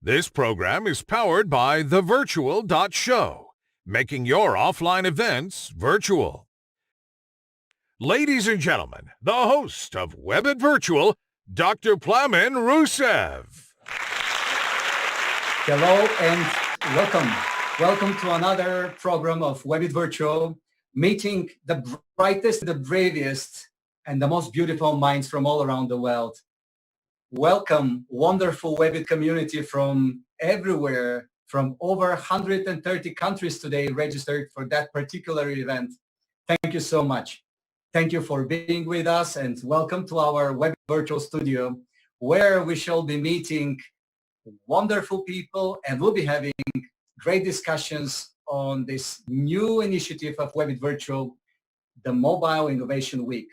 This program is powered by thevirtual.show, making your offline events virtual. Ladies and gentlemen, the host of WEBIT Virtual, Dr. Plamen Russev. Hello and welcome. Welcome to another program of WEBIT Virtual, meeting the brightest, the bravest, and the most beautiful minds from all around the world. Welcome, wonderful WEBIT community from everywhere, from over 130 countries today registered for that particular event. Thank you so much. Thank you for being with us and welcome to our WEBIT Virtual Studio, where we shall be meeting wonderful people and we'll be having great discussions on this new initiative of WEBIT Virtual, the Mobile Innovation Week.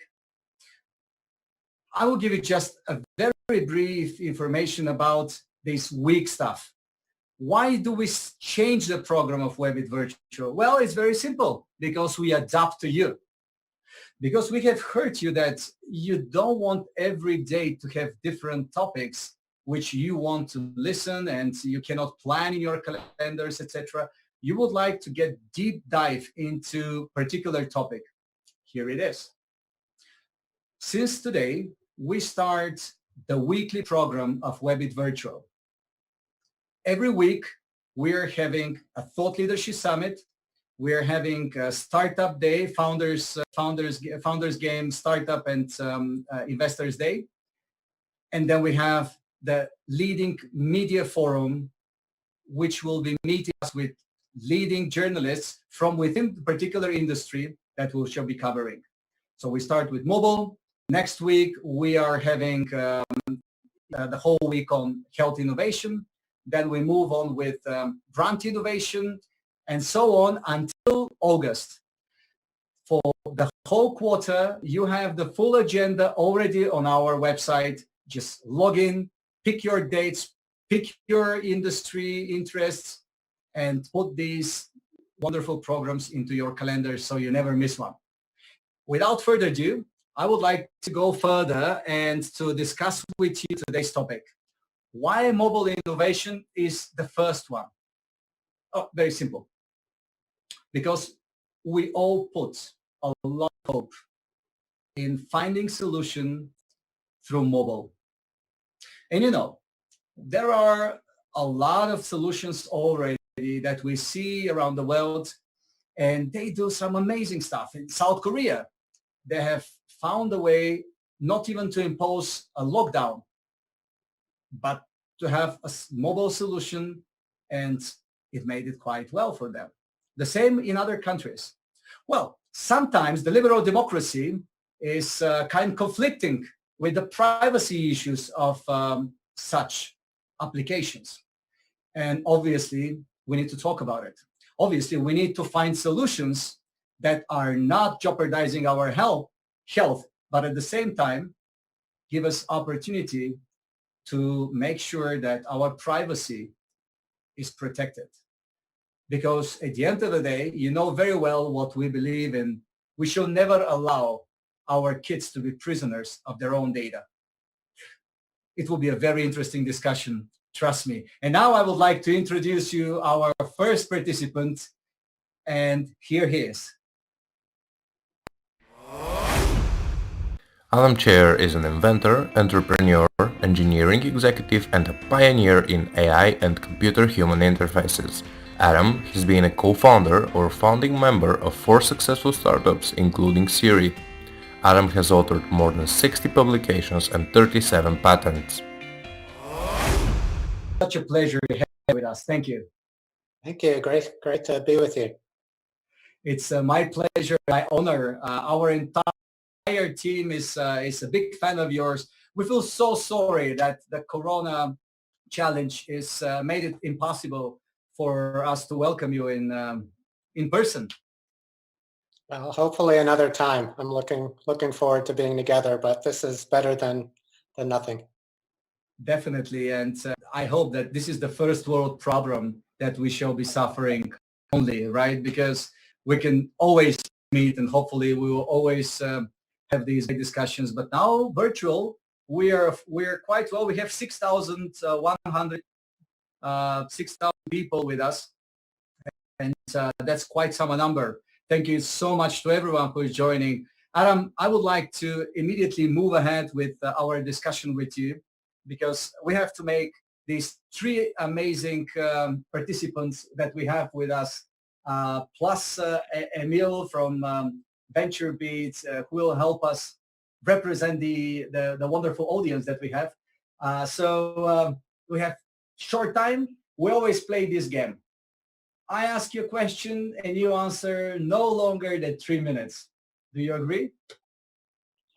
I will give you just a very brief information about this week stuff. Why do we change the program of WEBIT Virtual? Well, it's very simple, because we adapt to you. Because we have heard you that you don't want every day to have different topics which you want to listen and you cannot plan in your calendars, etc. You would like to get deep dive into particular topic. Here it is. Since today, we start the weekly program of WEBIT Virtual. Every week, we're having a Thought Leadership Summit. We're having a Startup Day, Founders Game, Startup and Investors Day. And then we have the Leading Media Forum, which will be meeting us with leading journalists from within the particular industry that we shall be covering. So we start with mobile. Next week, we are having the whole week on health innovation. Then we move on with brand innovation and so on until August. For the whole quarter, you have the full agenda already on our website. Just log in, pick your dates, pick your industry interests, and put these wonderful programs into your calendar so you never miss one. Without further ado, I would like to go further and to discuss with you today's topic. Why mobile innovation is the first one? Oh, very simple. Because we all put a lot of hope in finding solution through mobile. And you know, there are a lot of solutions already that we see around the world, and they do some amazing stuff. In South Korea, they have found a way not even to impose a lockdown, but to have a mobile solution, and it made it quite well for them. The same in other countries. Well, sometimes the liberal democracy is kind of conflicting with the privacy issues of such applications. And obviously, we need to talk about it. Obviously, we need to find solutions that are not jeopardizing our health, but at the same time, give us opportunity to make sure that our privacy is protected. Because at the end of the day, you know very well what we believe in. We should never allow our kids to be prisoners of their own data. It will be a very interesting discussion, trust me. And now I would like to introduce you our first participant, and here he is. Cheyer is an inventor, entrepreneur, engineering executive, and a pioneer in AI and computer-human interfaces. Adam has been a co-founder or founding member of 4 successful startups, including Siri. Adam has authored more than 60 publications and 37 patents. Such a pleasure to have you with us. Thank you. Thank you. Great to be with you. It's my pleasure, my honor. Our entire team is a big fan of yours. We feel so sorry that the Corona challenge is made it impossible for us to welcome you in person. Well, hopefully another time. I'm looking forward to being together, but this is better than nothing. Definitely, and I hope that this is the first world problem that we shall be suffering only, right? Because we can always meet and hopefully we will always have these discussions. But now virtual, we are quite well. We have 6,100 6,000 people with us, and that's quite some number. Thank you so much to everyone who is joining. Adam, I would like to immediately move ahead with our discussion with you, because we have to make these three amazing participants that we have with us, plus Emil from VentureBeat, who will help us represent the wonderful audience that we have. So we have short time. We always play this game. I ask you a question and you answer no longer than 3 minutes. Do you agree?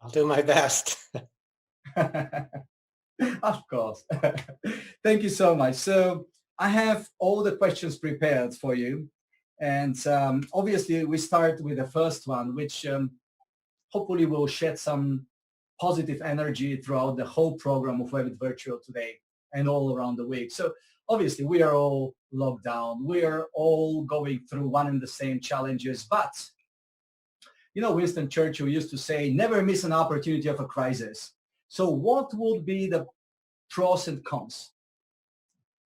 I'll do my best. Of course. Thank you so much. So I have all the questions prepared for you. And obviously we start with the first one, which hopefully will shed some positive energy throughout the whole program of WEBIT Virtual today and all around the week. So obviously we are all locked down. We are all going through one and the same challenges. But, you know, Winston Churchill used to say, never miss an opportunity of a crisis. So what would be the pros and cons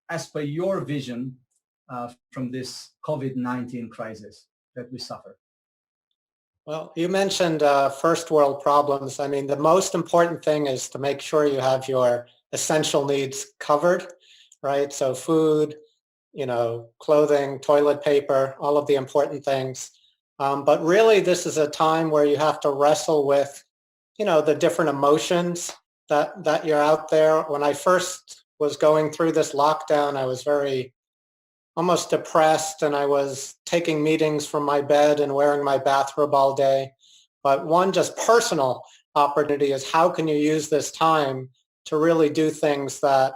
as per your vision from this COVID-19 crisis that we suffer? Well, you mentioned first world problems. I mean, the most important thing is to make sure you have your essential needs covered, right? So food, you know, clothing, toilet paper, all of the important things. But really, this is a time where you have to wrestle with, you know, the different emotions that you're out there. When I first was going through this lockdown, I was very almost depressed, and I was taking meetings from my bed and wearing my bathrobe all day. But one just personal opportunity is how can you use this time to really do things that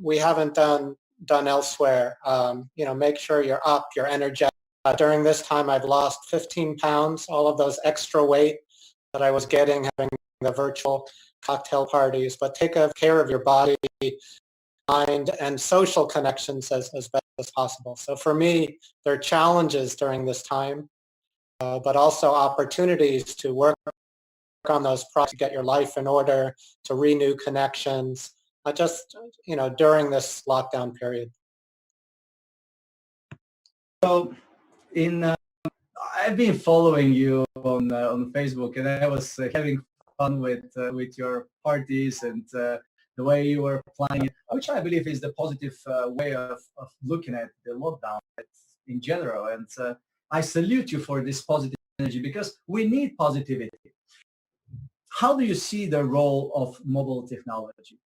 we haven't done elsewhere. You know, make sure you're up, you're energetic. During this time, I've lost 15 pounds, all of those extra weight that I was getting having the virtual cocktail parties. But take care of your body, mind, and social connections as best as possible. So for me, there are challenges during this time, but also opportunities to work on those projects, to get your life in order, to renew connections, just, you know, during this lockdown period. So I've been following you on Facebook, and I was having fun with your parties and the way you were planning it, which I believe is the positive way of looking at the lockdown in general. And I salute you for this positive energy, because we need positivity. How do you see the role of mobile technology?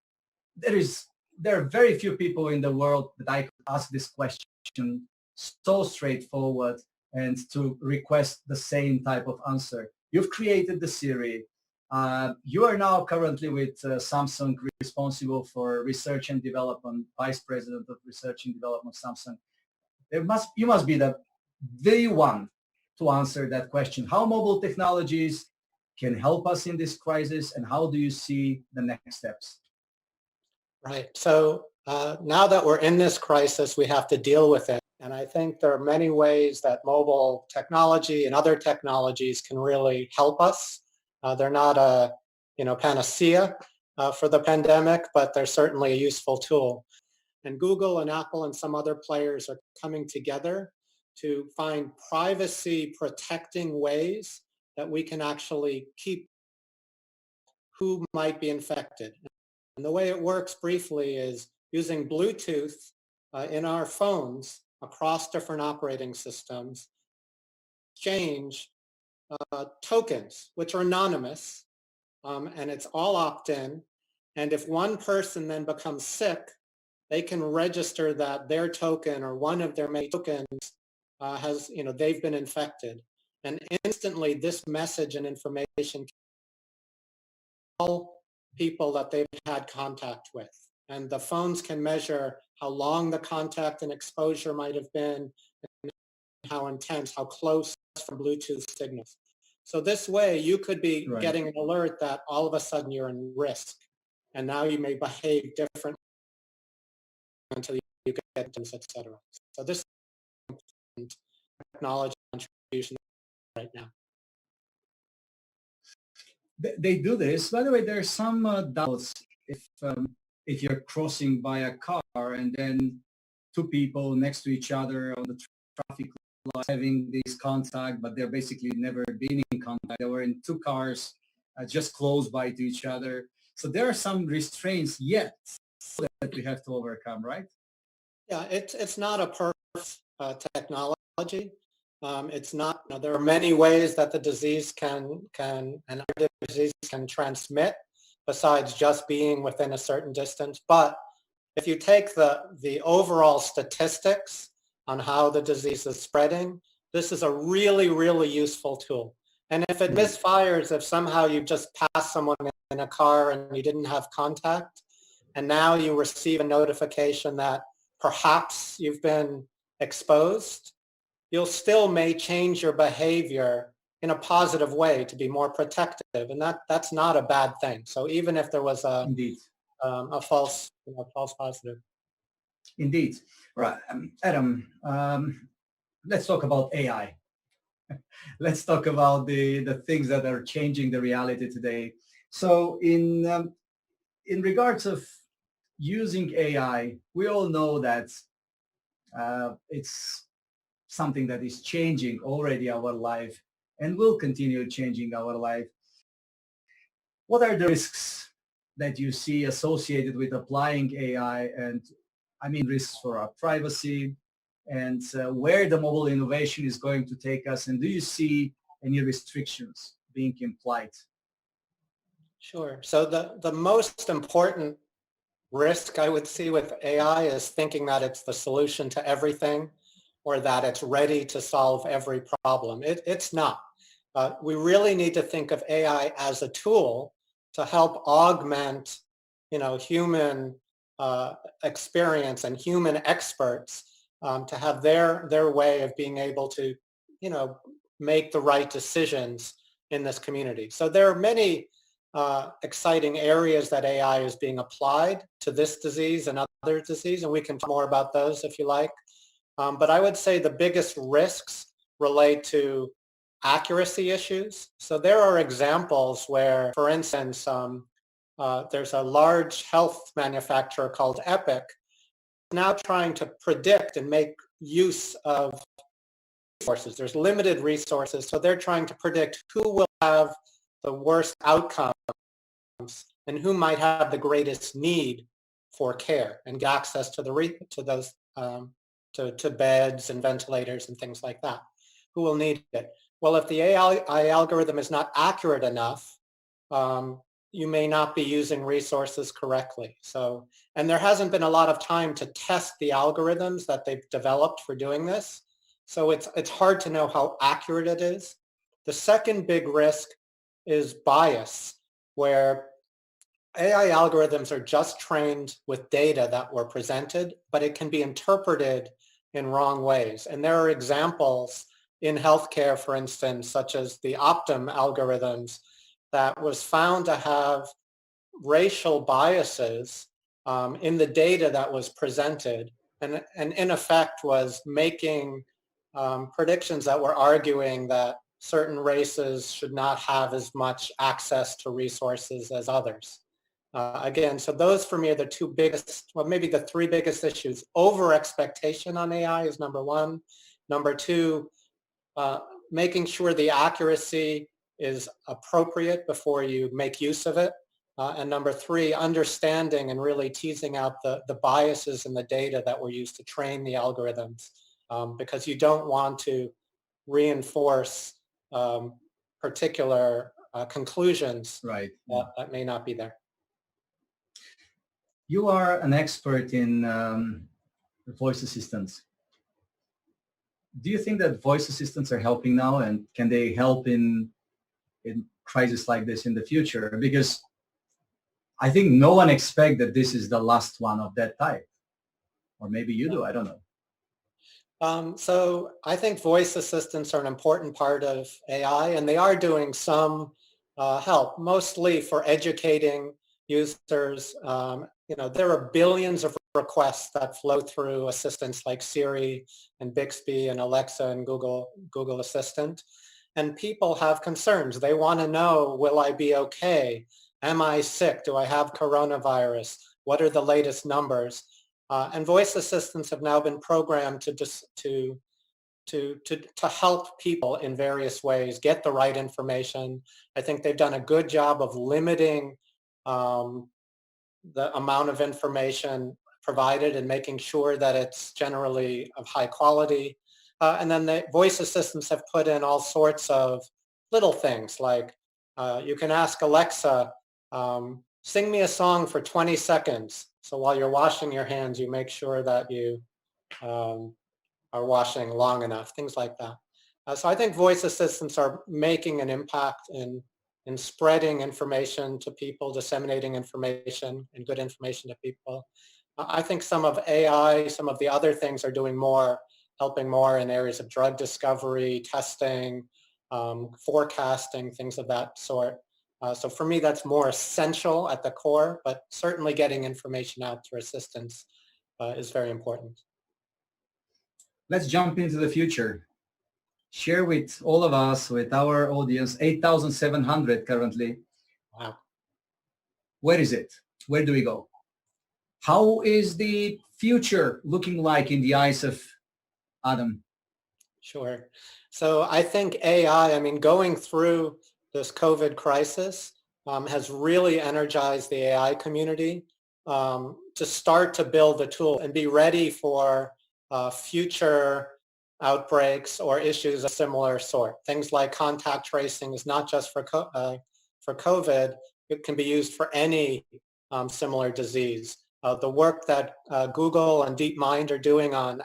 There are very few people in the world that I could ask this question so straightforward and to request the same type of answer. You've created the Siri. You are now currently with Samsung, responsible for research and development, vice president of research and development of Samsung. You must be the one to answer that question. How mobile technologies can help us in this crisis, and how do you see the next steps? Right. So now that we're in this crisis, we have to deal with it. And I think there are many ways that mobile technology and other technologies can really help us. They're not a, you know, panacea for the pandemic, but they're certainly a useful tool. And Google and Apple and some other players are coming together to find privacy protecting ways that we can actually keep who might be infected. And the way it works briefly is using Bluetooth in our phones across different operating systems, exchange tokens, which are anonymous, and it's all opt-in. And if one person then becomes sick, they can register that their token or one of their many tokens has, you know, they've been infected. And instantly this message and information can all people that they've had contact with. And the phones can measure how long the contact and exposure might have been, and how intense, how close from Bluetooth signals. So this way you could be getting an alert that all of a sudden you're in risk, and now you may behave differently until you get this, etc. So this is technology contribution right now. They do this. By the way, there are some doubts if if you're crossing by a car and then two people next to each other on the traffic light having this contact, but they're basically never been in contact. They were in two cars just close by to each other. So there are some restraints yet that we have to overcome, right? Yeah, it's not a perfect technology. It's not. There are many ways that the disease can transmit besides just being within a certain distance. But if you take the overall statistics on how the disease is spreading, this is a really, really useful tool. And if it misfires, if somehow you just passed someone in a car and you didn't have contact, and now you receive a notification that perhaps you've been exposed, you'll still may change your behavior in a positive way to be more protective. And that's not a bad thing. So even if there was a false positive. Indeed. Right. Adam, let's talk about AI. Let's talk about the things that are changing the reality today. So in regards of using AI, we all know that it's something that is changing already our life and will continue changing our life. What are the risks that you see associated with applying AI, and I mean risks for our privacy, and where the mobile innovation is going to take us, and do you see any restrictions being implied? Sure. So the most important risk I would see with AI is thinking that it's the solution to everything or that it's ready to solve every problem. It's not. We really need to think of AI as a tool to help augment, human experience and human experts to have their way of being able to, make the right decisions in this community. So there are many exciting areas that AI is being applied to this disease and other disease, and we can talk more about those if you like. But I would say the biggest risks relate to accuracy issues. So there are examples where, for instance, there's a large health manufacturer called Epic now trying to predict and make use of resources. There's limited resources, so they're trying to predict who will have the worst outcomes and who might have the greatest need for care and access to those to beds and ventilators and things like that. Who will need it? Well, if the AI algorithm is not accurate enough, you may not be using resources correctly. So, and there hasn't been a lot of time to test the algorithms that they've developed for doing this. So it's hard to know how accurate it is. The second big risk is bias, where AI algorithms are just trained with data that were presented, but it can be interpreted in wrong ways. And there are examples in healthcare, for instance, such as the Optum algorithms that was found to have racial biases in the data that was presented, and in effect was making predictions that were arguing that certain races should not have as much access to resources as others. Again, so those for me are the two biggest, well, maybe the three biggest issues. Over expectation on AI is number one. Number two, making sure the accuracy is appropriate before you make use of it. And number three, understanding and really teasing out the biases in the data that were used to train the algorithms, because you don't want to reinforce particular conclusions that may not be there. You are an expert in voice assistants. Do you think that voice assistants are helping now, and can they help in crises like this in the future? Because I think no one expects that this is the last one of that type. Or maybe you do, I don't know. So I think voice assistants are an important part of AI, and they are doing some help, mostly for educating users. There are billions of requests that flow through assistants like Siri and Bixby and Alexa and Google Assistant. And people have concerns. They want to know, will I be okay? Am I sick? Do I have coronavirus? what are the latest numbers. And voice assistants have now been programmed to help people in various ways get the right information. I think they've done a good job of limiting the amount of information provided and making sure that it's generally of high quality. And then the voice assistants have put in all sorts of little things like you can ask Alexa, sing me a song for 20 seconds. So while you're washing your hands, you make sure that you are washing long enough, things like that. So I think voice assistants are making an impact in spreading information to people, disseminating information and good information to people. I think some of AI, some of the other things are doing more, helping more in areas of drug discovery, testing, forecasting, things of that sort. So for me, that's more essential at the core, but certainly getting information out through assistance is very important. Let's jump into the future. Share with all of us, with our audience, 8,700 currently. Wow. Where is it? Where do we go? How is the future looking like in the eyes of Adam? Sure. So I think AI, I mean, going through this COVID crisis has really energized the AI community to start to build the tool and be ready for future outbreaks or issues of similar sort. Things like contact tracing is not just for COVID, it can be used for any similar disease. The work that Google and DeepMind are doing on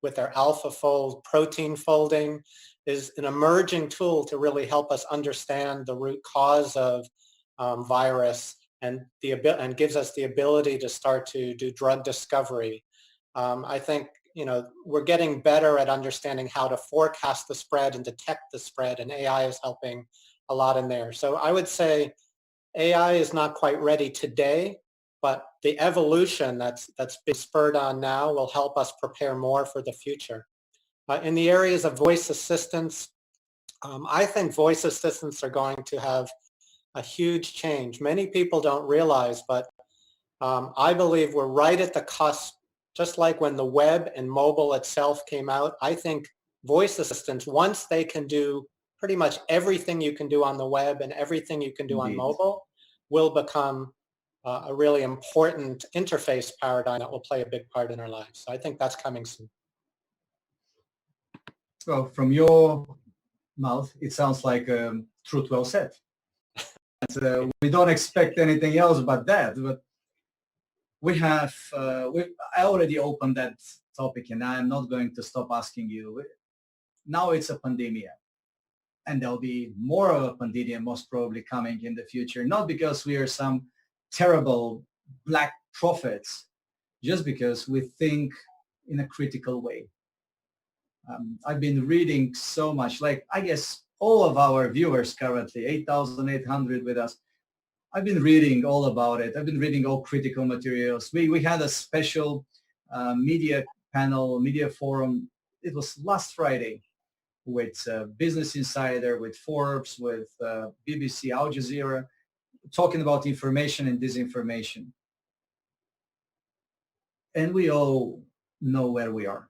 with their AlphaFold protein folding is an emerging tool to really help us understand the root cause of virus and gives us the ability to start to do drug discovery. I think we're getting better at understanding how to forecast the spread and detect the spread, and AI is helping a lot in there. So I would say AI is not quite ready today, but the evolution that's been spurred on now will help us prepare more for the future. In the areas of voice assistants, I think voice assistants are going to have a huge change. Many people don't realize, but I believe we're right at the cusp. Just like when the web and mobile itself came out, I think voice assistants, once they can do pretty much everything you can do on the web and everything you can do on mobile, will become a really important interface paradigm that will play a big part in our lives. So I think that's coming soon. Well, from your mouth, it sounds like truth well said. And, we don't expect anything else but that. But we have, I already opened that topic, and I'm not going to stop asking you. Now it's a pandemic, and there'll be more of a pandemic most probably coming in the future, not because we are some terrible black prophets, just because we think in a critical way. I've been reading so much, like I guess all of our viewers currently, 8,800 with us. I've been reading all about it. I've been reading all critical materials. We had a special media panel, media forum. It was last Friday with Business Insider, with Forbes, with BBC, Al Jazeera, talking about information and disinformation. And we all know where we are.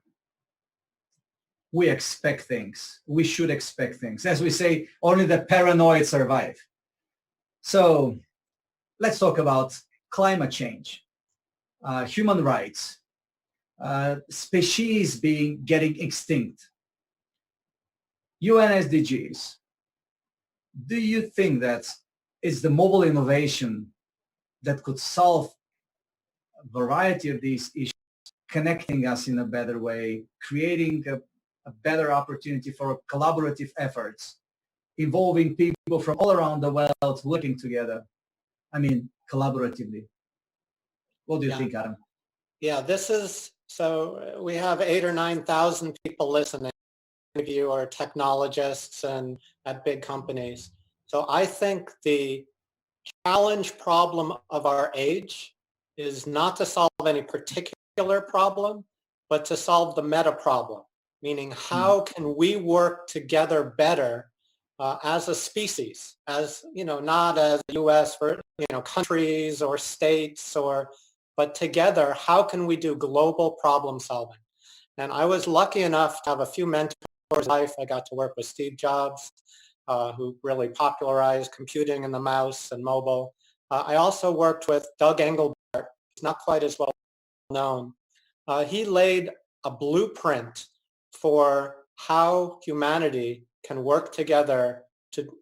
We expect things. We should expect things. As we say, only the paranoid survive. So let's talk about climate change, human rights, species getting extinct, UN SDGs. Do you think that it's the mobile innovation that could solve a variety of these issues, connecting us in a better way, creating a better opportunity for collaborative efforts, involving people from all around the world working together? I mean, collaboratively. What do you think, Adam? Yeah, so we have 8,000 or 9,000 people listening. Many of you are technologists and at big companies. So I think the challenge problem of our age is not to solve any particular problem, but to solve the meta problem, meaning how can we work together better as a species, as, not as the U.S. for, countries or states or but together, how can we do global problem solving? And I was lucky enough to have a few mentors in life. I got to work with Steve Jobs, who really popularized computing and the mouse and mobile. I also worked with Doug Engelbart. He's not quite as well known. He laid a blueprint for how humanity can work together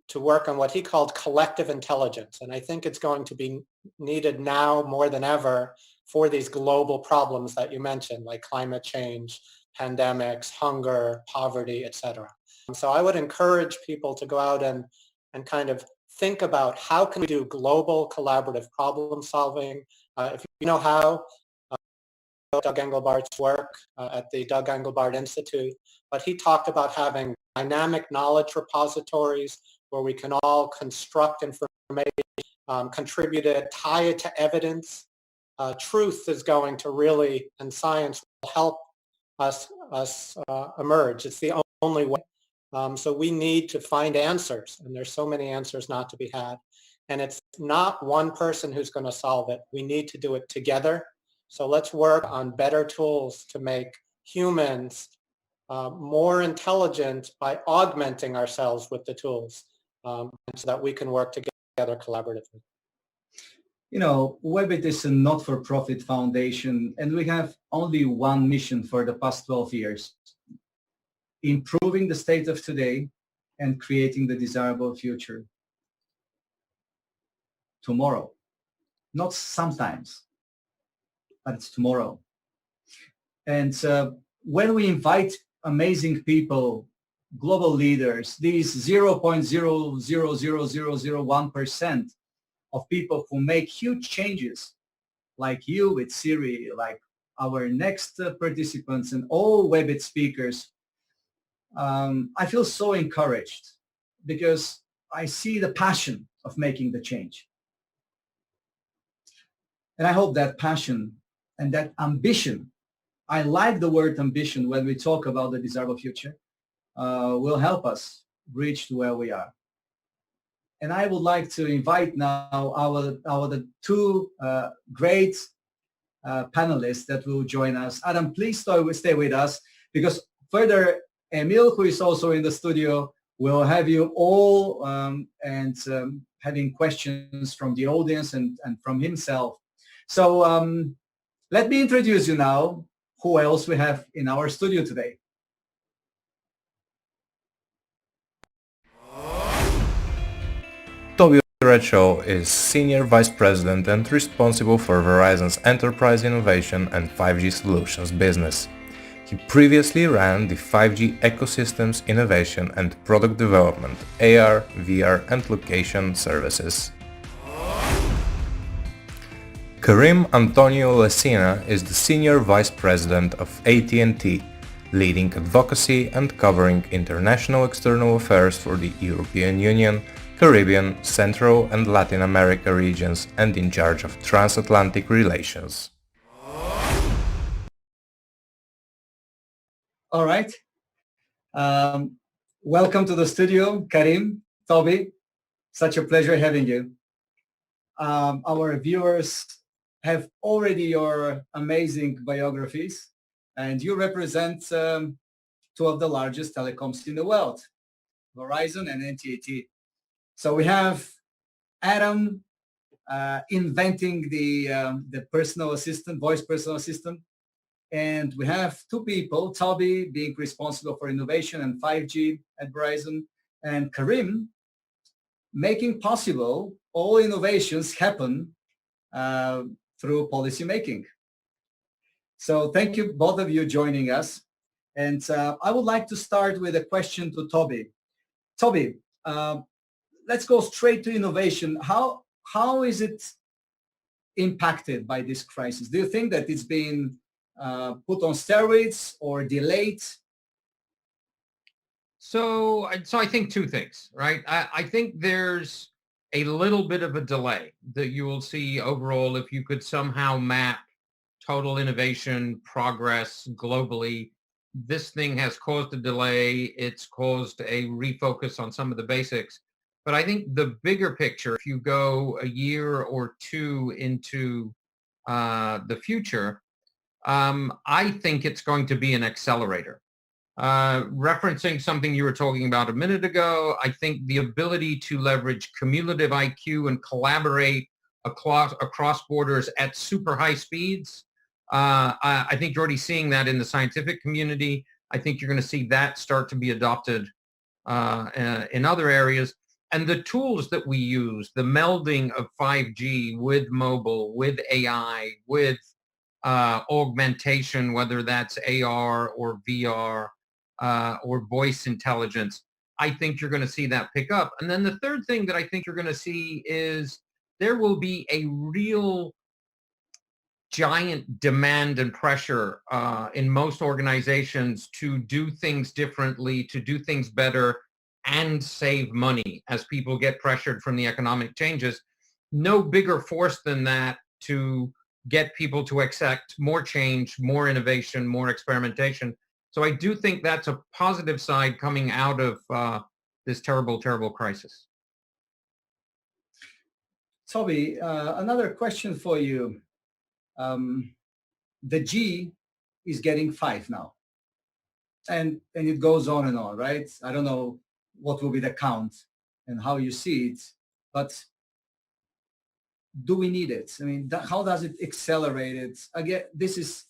to work on what he called collective intelligence. And I think it's going to be needed now more than ever for these global problems that you mentioned, like climate change, pandemics, hunger, poverty, etc. So I would encourage people to go out and kind of think about how can we do global collaborative problem solving. If you know how, Doug Engelbart's work at the Doug Engelbart Institute, but he talked about having dynamic knowledge repositories where we can all construct information, contribute it, tie it to evidence. Truth is going to really, and science will help us emerge. It's the only way. So we need to find answers, and there's so many answers not to be had. And it's not one person who's going to solve it. We need to do it together. So let's work on better tools to make humans more intelligent by augmenting ourselves with the tools, so that we can work together collaboratively. You know, WEBIT is a not-for-profit foundation, and we have only one mission for the past 12 years: improving the state of today and creating the desirable future tomorrow. Not sometimes, but it's tomorrow. And when we invite amazing people, global leaders, these 0.00001% of people who make huge changes, like you with Siri, like our next participants and all WEBIT speakers, I feel so encouraged because I see the passion of making the change. And I hope that passion and that ambition, I like the word ambition when we talk about the desirable future, will help us reach to where we are. And I would like to invite now our two great panelists that will join us. Adam, please stay with us, because further, Emil, who is also in the studio, will have you all having questions from the audience and from himself. So let me introduce you now, who else we have in our studio today. Toby Redshaw is Senior Vice President and responsible for Verizon's Enterprise Innovation and 5G Solutions business. He previously ran the 5G Ecosystems Innovation and Product Development, AR, VR and Location Services. Karim Antonio Lesina is the Senior Vice President of AT&T, leading advocacy and covering international external affairs for the European Union, Caribbean, Central and Latin America regions, and in charge of transatlantic relations. All right. Welcome to the studio, Karim, Toby. Such a pleasure having you. Our viewers have already your amazing biographies, and you represent two of the largest telecoms in the world, Verizon and NTT. So we have Adam inventing the personal assistant, voice personal assistant. And we have two people, Toby being responsible for innovation and 5G at Verizon, and Karim making possible all innovations happen through policy making. So thank you, both of you, joining us. And I would like to start with a question to Toby. Toby, let's go straight to innovation. How is it impacted by this crisis? Do you think that it's been put on steroids or delayed? So I think two things, right? I think there's a little bit of a delay that you will see overall if you could somehow map total innovation progress globally. This thing has caused a delay. It's caused a refocus on some of the basics. But I think the bigger picture, if you go a year or two into the future, I think it's going to be an accelerator. Referencing something you were talking about a minute ago, I think the ability to leverage cumulative IQ and collaborate across borders at super high speeds, I think you're already seeing that in the scientific community. I think you're going to see that start to be adopted in other areas. And the tools that we use, the melding of 5G with mobile, with AI, with augmentation, whether that's AR or VR or voice intelligence, I think you're going to see that pick up. And then the third thing that I think you're going to see is there will be a real giant demand and pressure in most organizations to do things differently, to do things better, and save money as people get pressured from the economic changes. No bigger force than that to get people to accept more change, more innovation, more experimentation. So I do think that's a positive side coming out of this terrible, terrible crisis. Toby, another question for you. The G is getting 5 now. And it goes on, right? I don't know what will be the count and how you see it, but do we need it? I mean, how does it accelerate it? Again, this is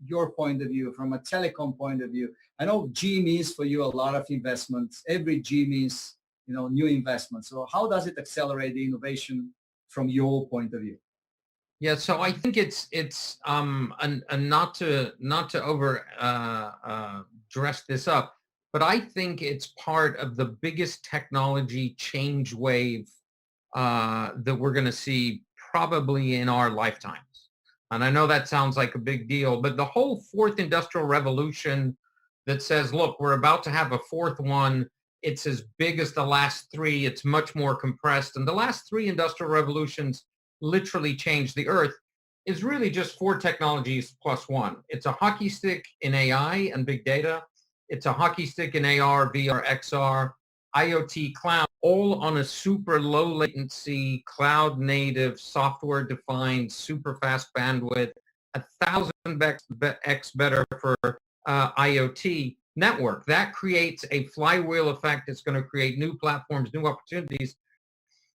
your point of view from a telecom point of view. I know G means for you a lot of investments. Every G means, new investments. So how does it accelerate the innovation from your point of view? Yeah, so I think it's not to over dress this up, but I think it's part of the biggest technology change wave that we're going to see probably in our lifetimes. And I know that sounds like a big deal, but the whole fourth industrial revolution that says, look, we're about to have a fourth one. It's as big as the last three. It's much more compressed. And the last three industrial revolutions literally changed the earth is really just 4 technologies plus 1. It's a hockey stick in AI and big data. It's a hockey stick in AR, VR, XR, IoT, cloud, all on a super low latency, cloud native, software defined, super fast bandwidth, 1,000x better for IoT network. That creates a flywheel effect. It's going to create new platforms, new opportunities.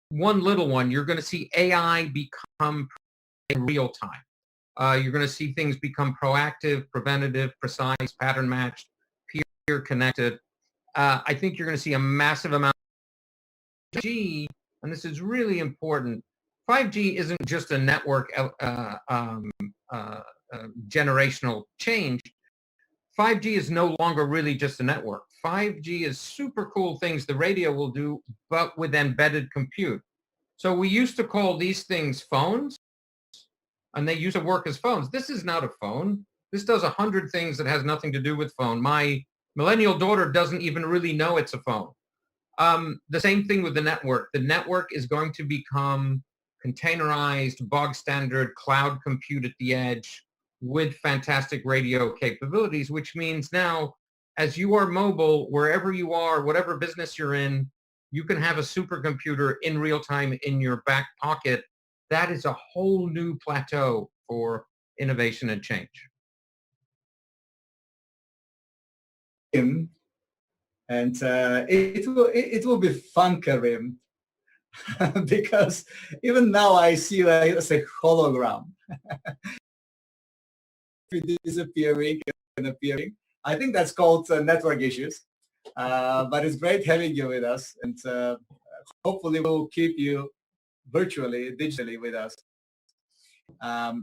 One little one, you're going to see AI become in real time. You're going to see things become proactive, preventative, precise, pattern matched, peer connected. I think you're going to see a massive amount of 5G, and this is really important. 5G isn't just a network generational change. 5G is no longer really just a network. 5G is super cool things the radio will do, but with embedded compute. So we used to call these things phones, and they used to work as phones. This is not a phone. This does 100 things that has nothing to do with phone. My millennial daughter doesn't even really know it's a phone. The same thing with the network. The network is going to become containerized, bog standard, cloud compute at the edge with fantastic radio capabilities, which means now as you are mobile, wherever you are, whatever business you're in, you can have a supercomputer in real time in your back pocket. That is a whole new plateau for innovation and change. And it will be fun, Karim, because even now I see you as a hologram. Disappearing and appearing. I think that's called network issues. But it's great having you with us, and hopefully we'll keep you virtually, digitally with us. How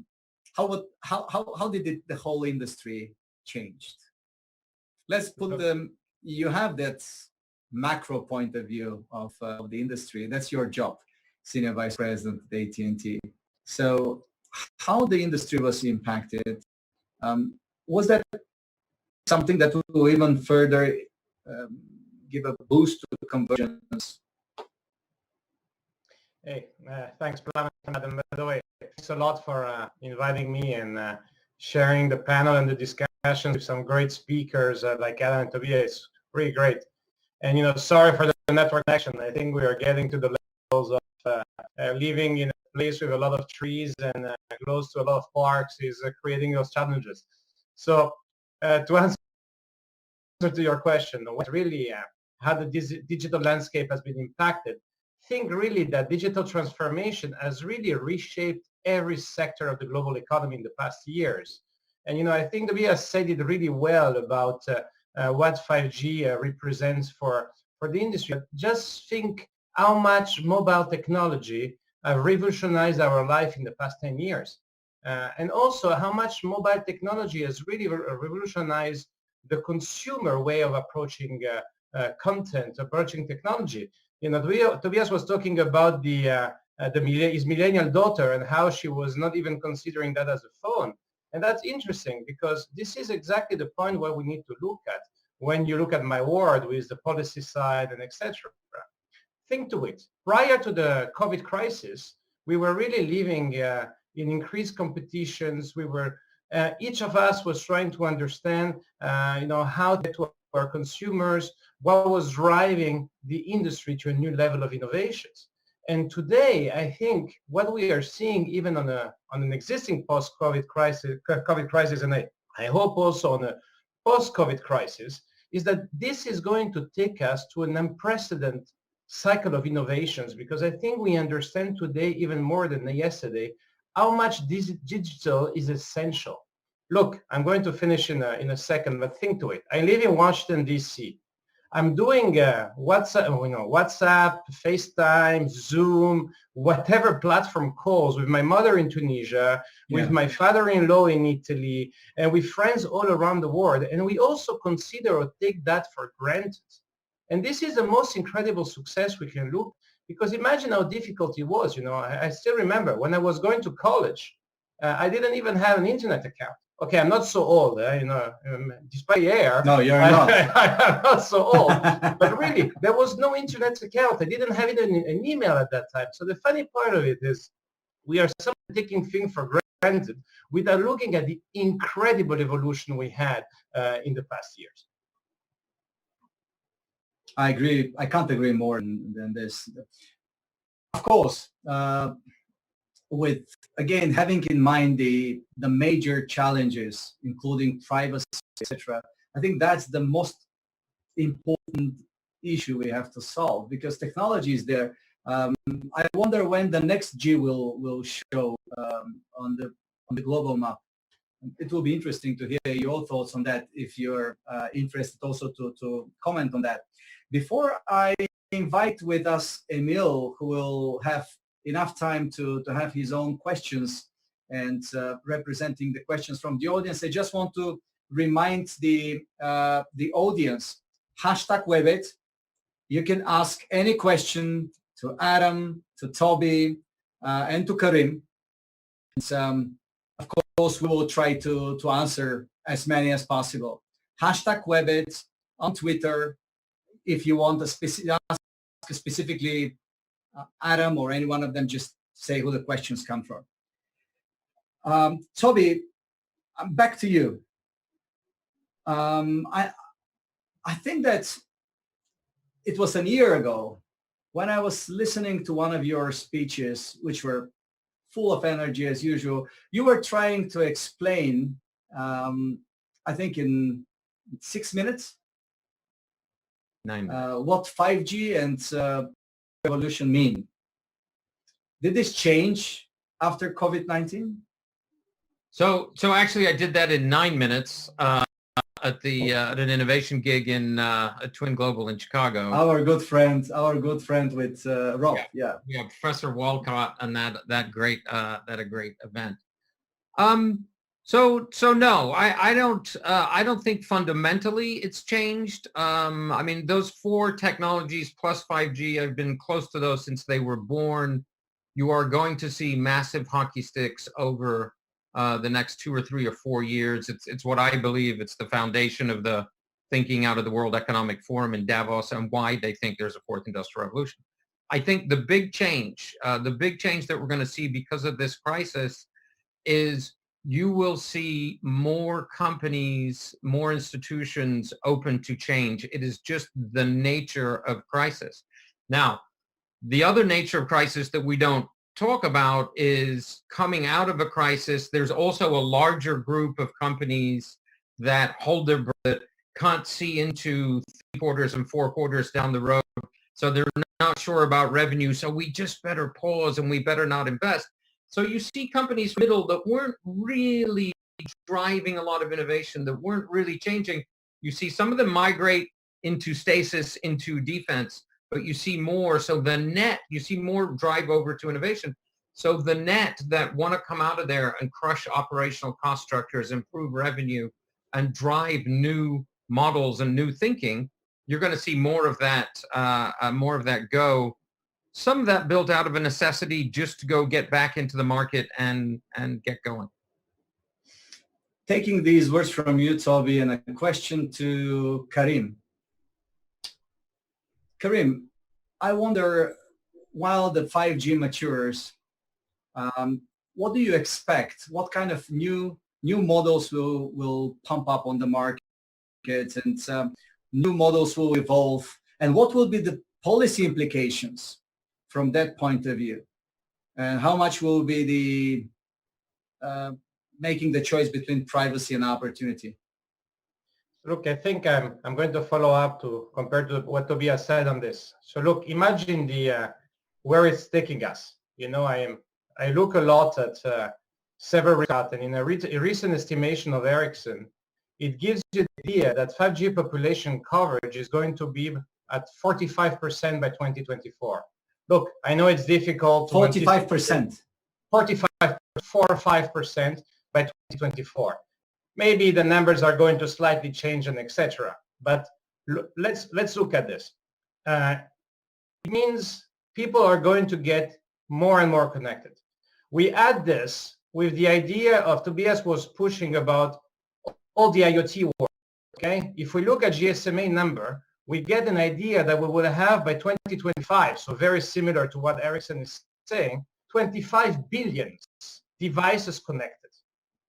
did the whole industry changed? Let's put them. You have that macro point of view of the industry. That's your job, Senior Vice President at AT&T. So how the industry was impacted? Was that something that will even further give a boost to convergence? Hey, thanks, Plamen. By the way, thanks a lot for inviting me and sharing the panel and the discussions with some great speakers like Adam and Toby. It's really great. And, sorry for the network connection. I think we are getting to the levels of living in a place with a lot of trees and close to a lot of parks is creating those challenges. So to answer to your question, what really how the digital landscape has been impacted, I think really that digital transformation has really reshaped every sector of the global economy in the past years. And I think Toby has said it really well about what 5G represents for the industry. Just think how much mobile technology revolutionized our life in the past 10 years. And also how much mobile technology has really revolutionized the consumer way of approaching content, approaching technology. Tobias was talking about his millennial daughter and how she was not even considering that as a phone. And that's interesting because this is exactly the point where we need to look at when you look at my world with the policy side and etc. Think to it. Prior to the COVID crisis, we were really living in increased competitions. We were each of us was trying to understand, how to get to our consumers, what was driving the industry to a new level of innovations. And today, I think what we are seeing, even on an existing post-COVID crisis, and I hope also on a post-COVID crisis, is that this is going to take us to an unprecedented cycle of innovations, because I think we understand today even more than yesterday how much digital is essential. Look, I'm going to finish in a second, but think to it. I live in Washington, D.C. I'm doing WhatsApp, FaceTime, Zoom, whatever platform calls with my mother in Tunisia, with my father-in-law in Italy, and with friends all around the world. And we also consider or take that for granted. And this is the most incredible success we can look, because imagine how difficult it was. I still remember when I was going to college, I didn't even have an internet account. Okay, I'm not so old, despite the air. No, you're not. I'm not so old. But really, there was no internet account. I didn't have even an email at that time. So the funny part of it is we are sometimes taking things for granted without looking at the incredible evolution we had in the past years. I agree. I can't agree more than this. Of course, with, again, having in mind the major challenges, including privacy, etc., I think that's the most important issue we have to solve, because technology is there. I wonder when the next G will show on the global map. It will be interesting to hear your thoughts on that, if you're interested also to comment on that. Before I invite with us Emil, who will have enough time to have his own questions and representing the questions from the audience, I just want to remind the audience, #WEBIT. You can ask any question to Adam, to Toby, and to Karim. And, of course, we will try to answer as many as possible. #WEBIT on Twitter. If you want ask specifically Adam or any one of them, just say who the questions come from. Toby, back to you. I think that it was a year ago when I was listening to one of your speeches, which were full of energy as usual. You were trying to explain, I think in 6 minutes, 9 minutes. What 5G and revolution mean. Did this change after COVID-19? So actually, I did that in 9 minutes at an innovation gig in at Twin Global in Chicago. Our good friend with Rob. Yeah, Professor Walcott and that great event. So no, I don't think fundamentally it's changed. I mean, those 4 technologies plus 5G, I've been close to those since they were born. You are going to see massive hockey sticks over the next 2 or 3 or 4 years. It's what I believe. It's the foundation of the thinking out of the World Economic Forum in Davos and why they think there's a 4th industrial revolution. I think the big change that we're going to see because of this crisis is you will see more companies, more institutions open to change. It is just the nature of crisis. Now, the other nature of crisis that we don't talk about is coming out of a crisis. There's also a larger group of companies that hold their breath, that can't see into 3 quarters and 4 quarters down the road. So they're not sure about revenue. So we just better pause and we better not invest. So you see companies middle that weren't really driving a lot of innovation, that weren't really changing. You see some of them migrate into stasis, into defense, but you see more. So the net, you see more drive over to innovation. So the net that want to come out of there and crush operational cost structures, improve revenue, and drive new models and new thinking, you're going to see more of that go. Some of that built out of a necessity just to go get back into the market and get going. Taking these words from you, Toby, and a question to Karim. Karim, I wonder, while the 5G matures, what do you expect? What kind of new models will pump up on the market, and new models will evolve? And what will be the policy implications from that point of view? And how much will be the making the choice between privacy and opportunity? Look, I think I'm going to follow up to compare to what Tobias said on this. So look, imagine the where it's taking us. You know, I look a lot at several results, and in a recent estimation of Ericsson, it gives you the idea that 5G population coverage is going to be at 45% by 2024. Look, I know it's difficult. 45%. 45, 4 or 5% by 2024. Maybe the numbers are going to slightly change and etc. But let's look at this. It means people are going to get more and more connected. We add this with the idea of Tobias was pushing about all the IoT work. Okay, if we look at GSMA number, we get an idea that we will have by 2025. So very similar to what Ericsson is saying, 25 billion devices connected.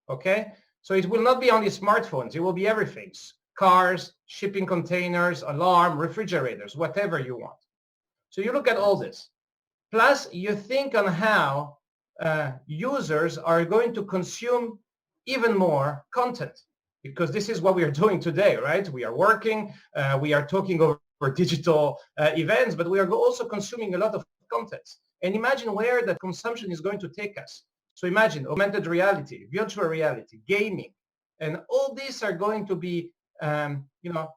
Okay. So it will not be only smartphones, it will be everything. Cars, shipping containers, alarm, refrigerators, whatever you want. So you look at all this. Plus you think on how users are going to consume even more content, because this is what we are doing today, right? We are working, we are talking over digital events, but we are also consuming a lot of content. And imagine where that consumption is going to take us. So imagine augmented reality, virtual reality, gaming, and all these are going to be,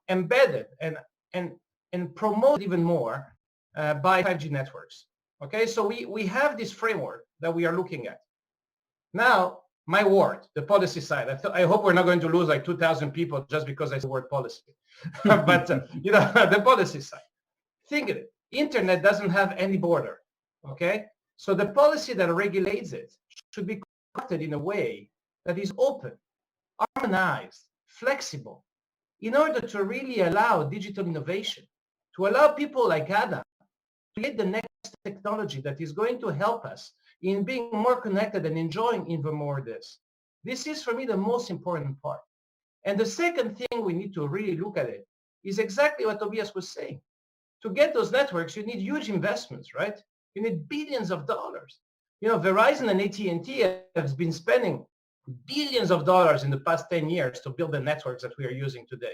embedded and promoted even more by 5G networks. Okay, so we have this framework that we are looking at. Now, my word, the policy side. I hope we're not going to lose like 2,000 people just because I said the word policy. But the policy side. Think of it. Internet doesn't have any border. Okay, so the policy that regulates it should be crafted in a way that is open, harmonized, flexible, in order to really allow digital innovation, to allow people like Adam to create the next technology that is going to help us in being more connected and enjoying even more of this. This is, for me, the most important part. And the second thing we need to really look at it is exactly what Tobias was saying. To get those networks, you need huge investments, right? You need billions of dollars. You know, Verizon and AT&T have been spending billions of dollars in the past 10 years to build the networks that we are using today.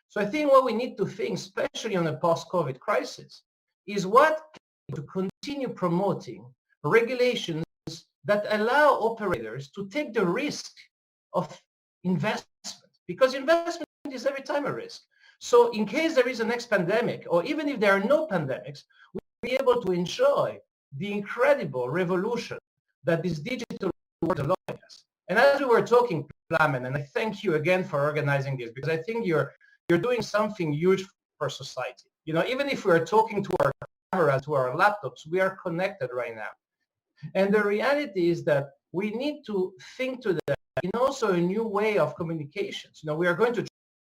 So I think what we need to think, especially on a post-COVID crisis, is what to continue promoting regulations that allow operators to take the risk of investment, because investment is every time a risk. So in case there is a next pandemic, or even if there are no pandemics, we'll be able to enjoy the incredible revolution that this digital world allows us. And as we were talking, Plamen, and I thank you again for organizing this, because I think you're doing something huge for society. You know, even if we're talking to our cameras, to our laptops, we are connected right now. And the reality is that we need to think to that in also a new way of communications. You know, we are going to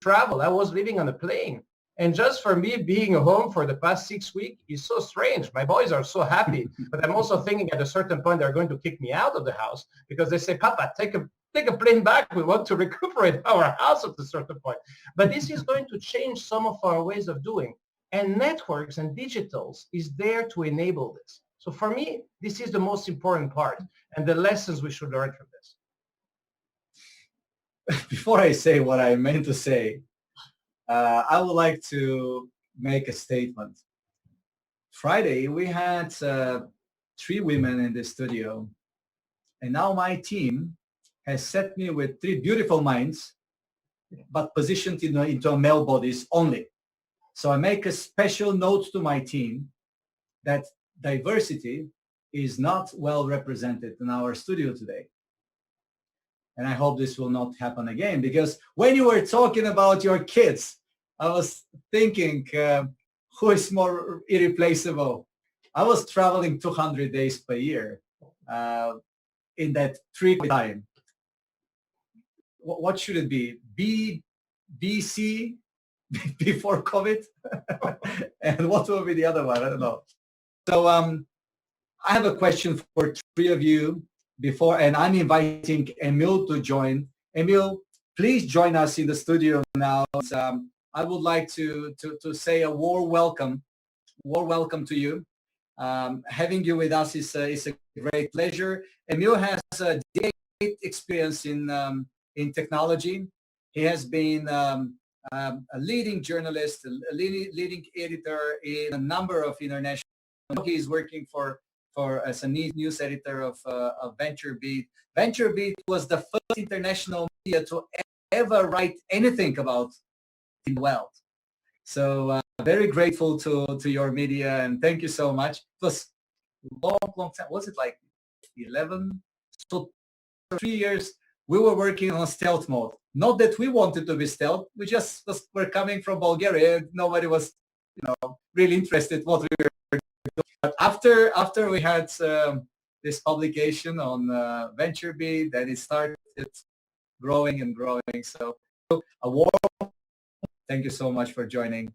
travel. I was living on a plane. And just for me being home for the past 6 weeks is so strange. My boys are so happy, but I'm also thinking at a certain point they're going to kick me out of the house because they say, Papa, take a plane back. We want to recuperate our house at a certain point. But this is going to change some of our ways of doing. And networks and digitals is there to enable this. So for me, this is the most important part and the lessons we should learn from this. Before I say what I meant to say, I would like to make a statement. Friday, we had 3 women in the studio, and now my team has set me with 3 beautiful minds, but positioned into male bodies only. So I make a special note to my team that diversity is not well represented in our studio today. And I hope this will not happen again, because when you were talking about your kids, I was thinking, who is more irreplaceable? I was traveling 200 days per year in that 3 time. What should it be? BC before COVID? And what will be the other one? I don't know. So I have a question for 3 of you before, and I'm inviting Emil to join. Emil, please join us in the studio now. I would like to say a warm welcome to you. Having you with us is a great pleasure. Emil has a great experience in technology. He has been a leading journalist, a leading editor in a number of international. He is working as a news editor of VentureBeat. VentureBeat was the first international media to ever write anything about the world. So very grateful to your media, and thank you so much. It was long time. Was it like 11? So 3 years we were working on stealth mode. Not that we wanted to be stealth. We just were coming from Bulgaria. Nobody was, really interested what we were doing. But after we had this publication on VentureBeat, then it started growing and growing. So a warm thank you so much for joining.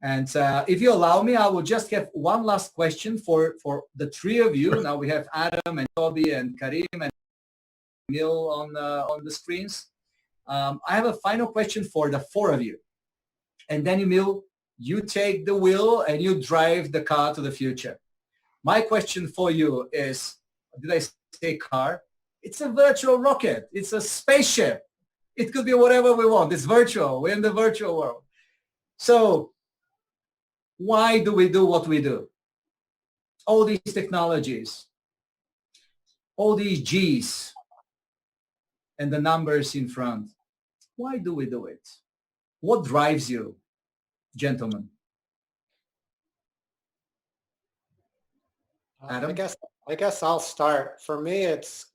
And if you allow me, I will just have one last question for the 3 of you. Now we have Adam and Toby and Karim and Emil on the screens. I have a final question for the 4 of you. And then Emil, you take the wheel and you drive the car to the future. My question for you is, did I say car? It's a virtual rocket. It's a spaceship. It could be whatever we want. It's virtual. We're in the virtual world. So why do we do what we do? All these technologies, all these G's and the numbers in front. Why do we do it? What drives you, gentlemen? Adam? I guess I'll start. For me, it's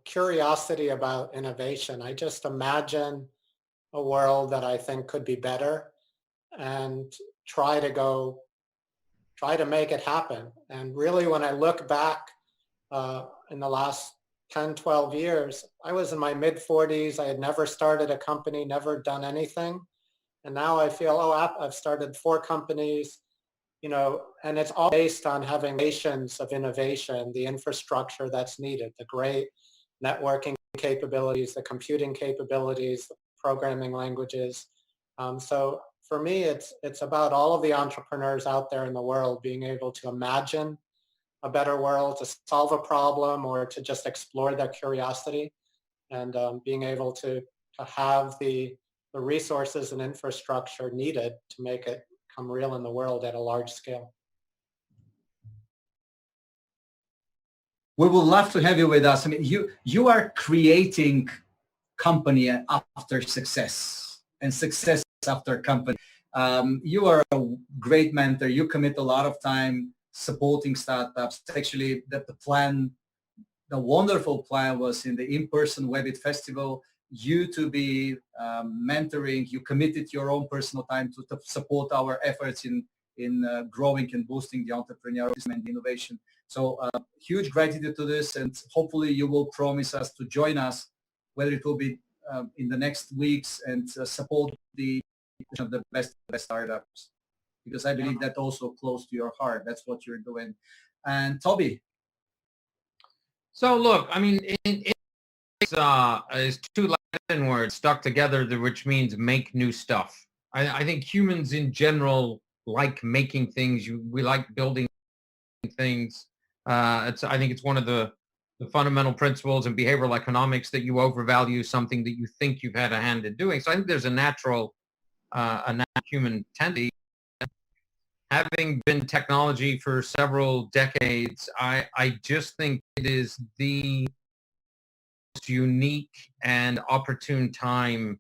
curiosity about innovation. I just imagine a world that I think could be better and try to make it happen. And really, when I look back in the last 10, 12 years, I was in my mid-40s. I had never started a company, never done anything. And now I feel, I've started 4 companies, and it's all based on having nations of innovation, the infrastructure that's needed, the great networking capabilities, the computing capabilities, the programming languages. So for me, it's about all of the entrepreneurs out there in the world being able to imagine a better world, to solve a problem, or to just explore their curiosity, and being able to have the resources and infrastructure needed to make it come real in the world at a large scale. We would love to have you with us. I mean, you are creating company after success and success after company. You are a great mentor. You commit a lot of time supporting startups. Actually, the wonderful plan was in the in-person WEBIT Festival, you to be mentoring. You committed your own personal time to support our efforts in growing and boosting the entrepreneurialism and the innovation. So huge gratitude to this, and hopefully you will promise us to join us, whether it will be in the next weeks, and support the best startups, because I believe that also close to your heart. That's what you're doing. And Toby. So look, I mean, it's 2 Latin words stuck together, which means make new stuff. I think humans in general like making things. We like building things. I think it's one of the fundamental principles in behavioral economics that you overvalue something that you think you've had a hand in doing. So I think there's a natural human tendency. Having been technology for several decades, I just think it is the most unique and opportune time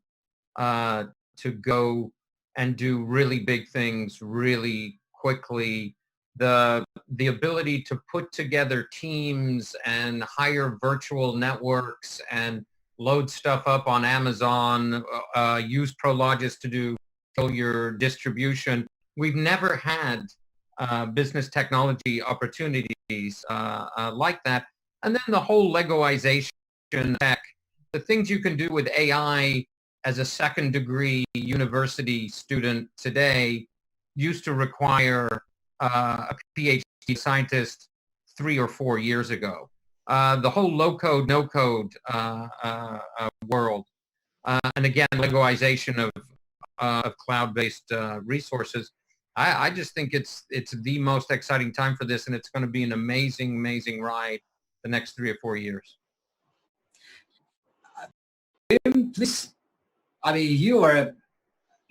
to go and do really big things really quickly. The ability to put together teams and hire virtual networks and load stuff up on Amazon, use Prologis to do your distribution. We've never had business technology opportunities like that. And then the whole Legoization tech, the things you can do with AI as a second degree university student today used to require a PhD scientist 3 or 4 years ago. The whole low code, no code world. And again, Legoization of cloud-based resources. I just think it's the most exciting time for this, and it's going to be an amazing, amazing ride the next 3 or 4 years. Please, I mean, you are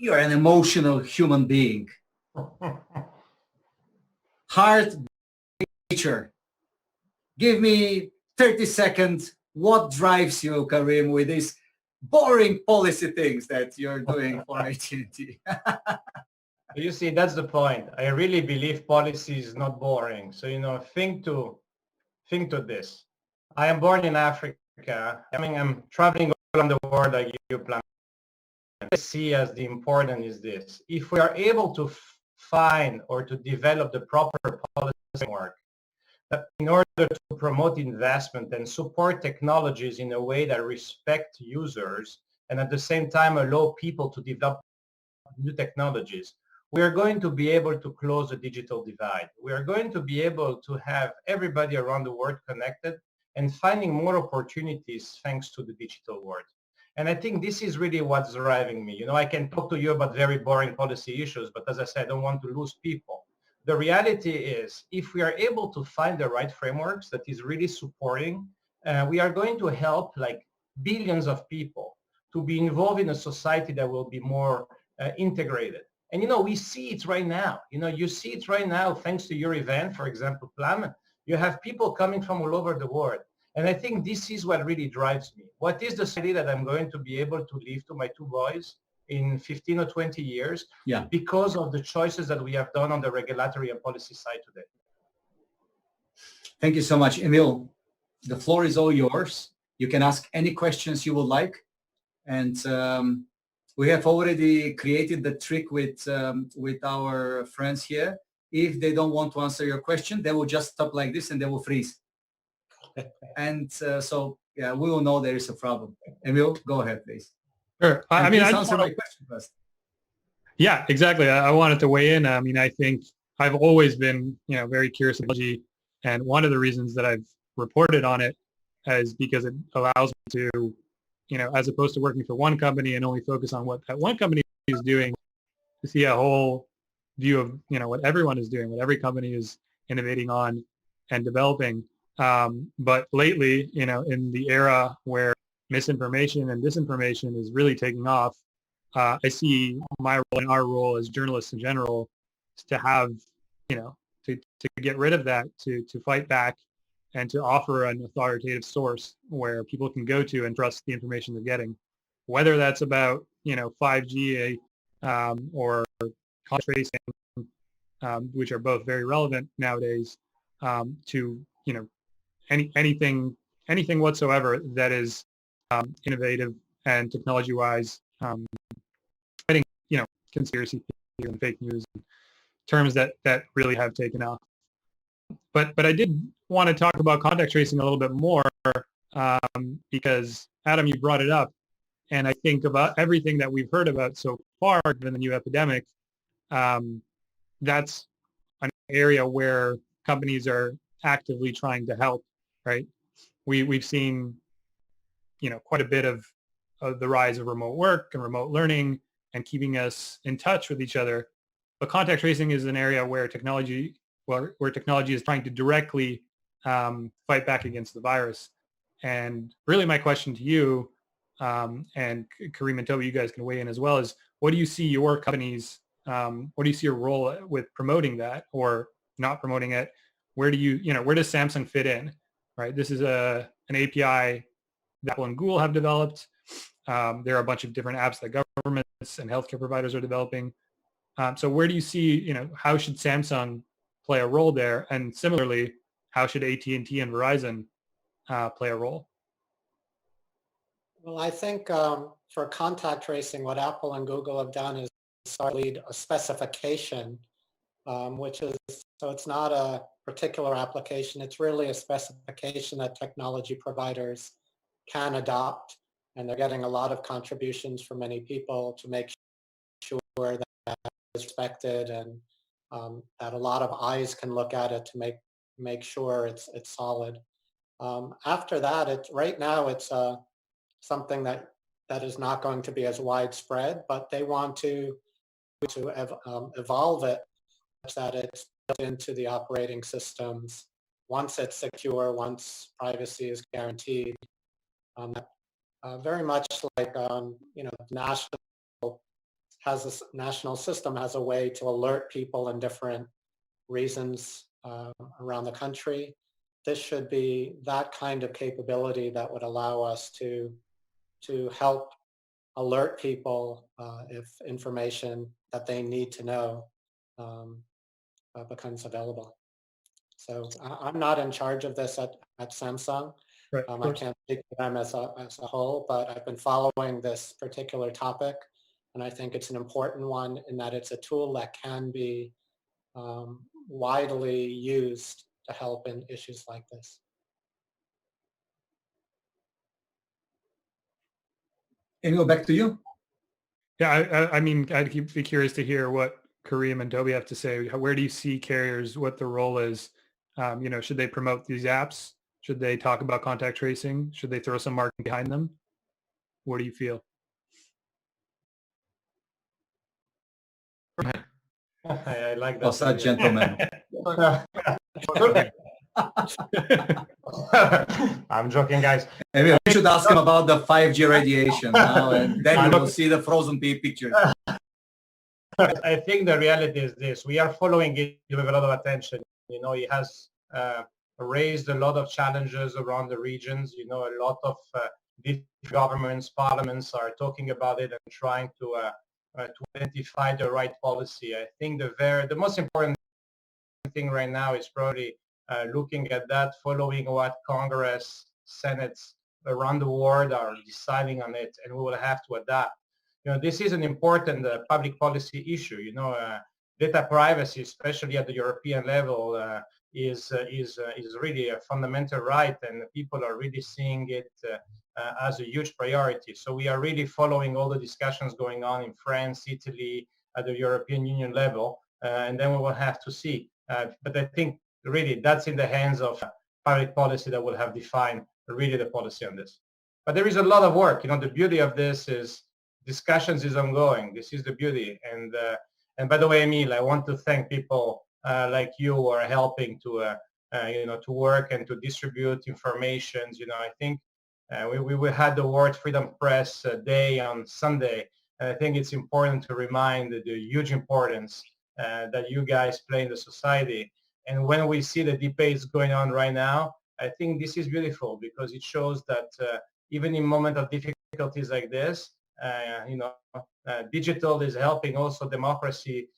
an emotional human being. Heart, nature. Give me 30 seconds. What drives you, Karim, with these boring policy things that you're doing for AT&T? You see, that's the point. I really believe policy is not boring. So, think to this. I am born in Africa. I mean, I'm traveling around the world like you, Plamen. I see as the important is this. If we are able to find or to develop the proper policy framework in order to promote investment and support technologies in a way that respect users and at the same time allow people to develop new technologies, we are going to be able to close the digital divide. We are going to be able to have everybody around the world connected and finding more opportunities thanks to the digital world. And I think this is really what's driving me. I can talk to you about very boring policy issues, but as I said, I don't want to lose people. The reality is, if we are able to find the right frameworks that is really supporting, we are going to help like billions of people to be involved in a society that will be more integrated. And, we see it right now. You see it right now thanks to your event, for example, Plamen. You have people coming from all over the world. And I think this is what really drives me. What is the study that I'm going to be able to leave to my 2 boys in 15 or 20 years because of the choices that we have done on the regulatory and policy side today? Thank you so much, Emil. The floor is all yours. You can ask any questions you would like. And we have already created the trick with our friends here. If they don't want to answer your question, they will just stop like this and they will freeze. And we will know there is a problem. Emil, go ahead, please. Sure. I mean, I just answer my question first. Yeah, exactly. I wanted to weigh in. I mean, I think I've always been, very curious about technology, and one of the reasons that I've reported on it is because it allows me to, as opposed to working for one company and only focus on what that one company is doing, to see a whole view of, what everyone is doing, what every company is innovating on and developing. But lately, in the era where misinformation and disinformation is really taking off, I see my role and our role as journalists in general is to have, to get rid of that, to fight back and to offer an authoritative source where people can go to and trust the information they're getting, whether that's about, 5G or contact tracing, which are both very relevant nowadays, to, anything whatsoever that is innovative and technology-wise, fighting, conspiracy theory and fake news, terms that really have taken off. But I did want to talk about contact tracing a little bit more because, Adam, you brought it up, and I think about everything that we've heard about so far, given the new epidemic, that's an area where companies are actively trying to help, right? We've seen, quite a bit of the rise of remote work and remote learning and keeping us in touch with each other. But contact tracing is an area where technology is trying to directly fight back against the virus. And really my question to you, and Karim and Toby, you guys can weigh in as well, is what do you see your companies, what do you see your role with promoting that or not promoting it? Where do where does Samsung fit in, right? This is an API that Apple and Google have developed. There are a bunch of different apps that governments and healthcare providers are developing. So where do you see, how should Samsung play a role there? And similarly, how should AT&T and Verizon play a role? Well, I think for contact tracing, what Apple and Google have done is lead a specification, which is, so it's not a particular application, it's really a specification that technology providers can adopt. And they're getting a lot of contributions from many people to make sure that it's respected and that a lot of eyes can look at it to make sure it's solid. After that, right now it's something that is not going to be as widespread, but they want to evolve it such that it's built into the operating systems once it's secure, once privacy is guaranteed. Very much like national system has a way to alert people in different reasons around the country. This should be that kind of capability that would allow us to help alert people if information that they need to know becomes available. So I'm not in charge of this at Samsung. Right, I can't speak to them as a whole, but I've been following this particular topic, and I think it's an important one in that it's a tool that can be widely used to help in issues like this. Emil, back to you. Yeah, I mean, I'd be curious to hear what Karim and Toby have to say. Where do you see carriers, what the role is? Should they promote these apps? Should they talk about contact tracing? Should they throw some marketing behind them? What do you feel? I like that. What's that, gentleman? I'm joking, guys. Maybe we should ask him about the 5G radiation now, and then you will see the frozen picture. I think the reality is this. We are following it with a lot of attention. It has raised a lot of challenges around the regions. A lot of governments, parliaments are talking about it and trying to identify the right policy. I think the most important thing right now is probably looking at that, following what Congress, Senates around the world are deciding on it, and we will have to adapt. This is an important public policy issue. Data privacy, especially at the European level, is really a fundamental right, and people are really seeing it as a huge priority. So we are really following all the discussions going on in France, Italy, at the European Union level, and then we will have to see. But I think really that's in the hands of public policy that will have defined really the policy on this. But there is a lot of work. The beauty of this is discussions is ongoing. This is the beauty. And by the way, Emil, I want to thank people like you who are helping to work and to distribute information. I think we had the World Freedom Press Day on Sunday, and I think it's important to remind the huge importance that you guys play in the society. And when we see the debates going on right now, I think this is beautiful because it shows that even in moments of difficulties like this, digital is helping also democracy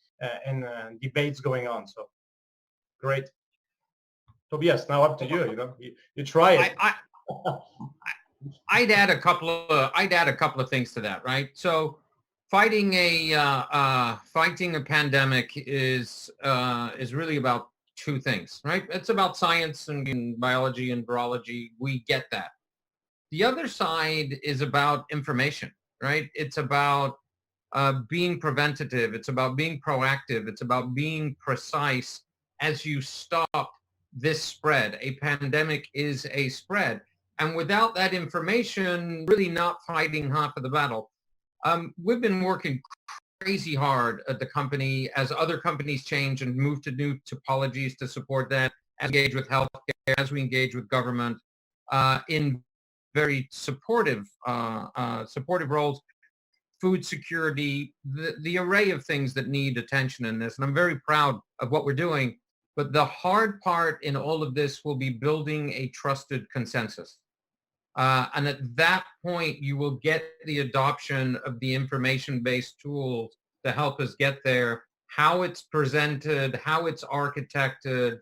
and debates going on. So great. Tobias, now up to you. You try it. I'd add a couple of things to that, right? So fighting a pandemic is really about two things, right? It's about science and biology and virology. We get that. The other side is about information, right? It's about being preventative. It's about being proactive. It's about being precise as you stop this spread. A pandemic is a spread. And without that information, really not fighting half of the battle. We've been working crazy hard at the company as other companies change and move to new topologies to support that. as we engage with healthcare, as we engage with government, in very supportive roles, food security, the array of things that need attention in this. And I'm very proud of what we're doing. But the hard part in all of this will be building a trusted consensus. And at that point, you will get the adoption of the information-based tools to help us get there, how it's presented, how it's architected,